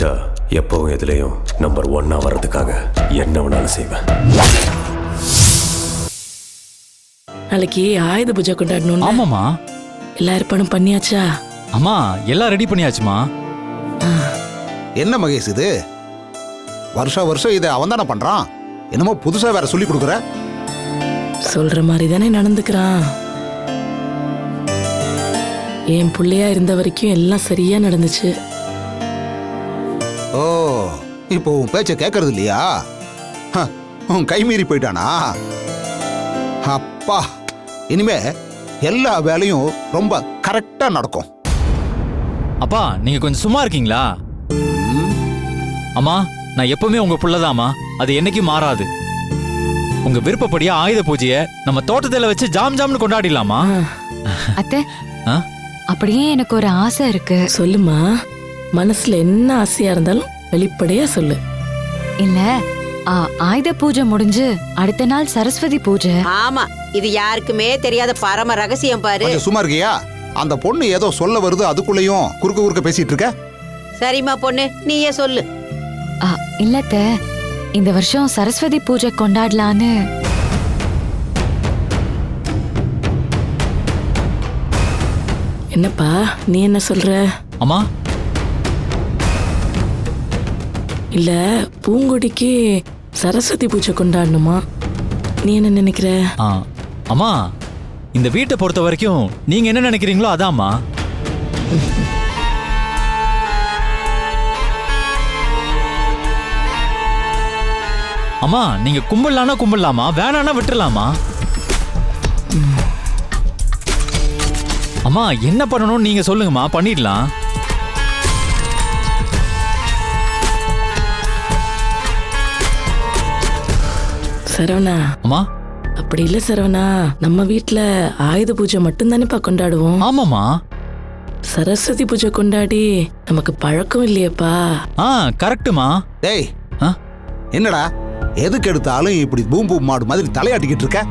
கிட்ட எப்பவும் எதுலேயும் நம்பர் 1 வர்றதுக்காக என்ன வேணாலும் செய்வேன். நாளைக்கு ஆயுத பூஜை கொண்டாடணும். ஆமாமா. எல்லா ஏற்பாடும் பண்ணியாச்சா? அம்மா எல்லாம் ரெடி பண்ணியாச்சுமா. என்ன மகேஷ் இது? வருஷம் இதை அவன் தானே பண்றான். என்னமோ புதுசா வேற சொல்லி கொடுக்குற. சொல்ற மாதிரி தானே நடந்துக்கிறான். என் பிள்ளையா இருந்த வரைக்கும் எல்லாம் சரியா நடந்துச்சு. ஓ, இப்போ உன் பேச்ச கேட்கறது இல்லையா? உன் கை மீறி போயிட்டானா? அப்பா, இனிமே எல்லா வேலையும் ரொம்ப கரெக்டா நடக்கும். அப்பா நீங்க கொஞ்சம் சும்மா இருக்கீங்களா? அம்மா நான் எப்பவுமே உங்க புள்ளதாமா, அது என்னைக்கும் மாறாது. உங்க விருப்பப்படியே ஆயுத பூஜைய நம்ம தோட்டத்துல வச்சு ஜாம் ஜாம்னு கொண்டாடிடலாமா? அத்தை, அப்படியே எனக்கு ஒரு ஆசை இருக்கு. சொல்லுமா, மனசுல என்ன ஆசையா இருந்தாலும் வெளிப்படையா சொல்லு. இல்ல, ஆயுத பூஜை முடிஞ்சு அடுத்த நாள் சரஸ்வதி பூஜை. ஆமா, இது யாருக்குமே தெரியாத பரம ரகசியம் பாரு. கொஞ்சம் சும்மா இருக்கியா? அந்த பொண்ணு ஏதோ சொல்ல வருது, அதுக்குள்ளேயும் குறுக்க பேசிட்டு இருக்க. சரிம்மா பொண்ணு, நீயே சொல்லு. இல்ல அத்தை, இந்த வருஷம் சரஸ்வதி பூஜை கொண்டாடலான்னு. என்னப்பா நீ என்ன சொல்ற? அம்மா இல்ல, பூங்கொடிக்கு சரஸ்வதி பூஜை கொண்டாடணுமா? நீ என்ன நினைக்கிற? அம்மா இந்த வீட்டை பொறுத்த வரைக்கும் நீங்க என்ன நினைக்கிறீங்களோ அதாம்மா. அம்மா நீங்க கும்பிடலானா கும்பிடலாமா, வேணானா விட்டுலாமா? அம்மா என்ன பண்ணணும்னு நீங்க சொல்லுங்கம்மா, பண்ணிடலாம். சரவணா. அம்மா அப்படி இல்ல சரவணா, நம்ம வீட்ல ஆயுத பூஜை மட்டும் தானேப்பா கொண்டாடுவோம். ஆமாமா. சரஸ்வதி பூஜை கொண்டாடி நமக்கு பழக்கம் இல்லையப்பா. கரெக்ட்டுமா. டேய், என்னடா எதுக்கு எடுத்தாலும் இப்படி பூம் பூம் மாடு மாதிரி தலையாட்டிக்கிட்டு இருக்க?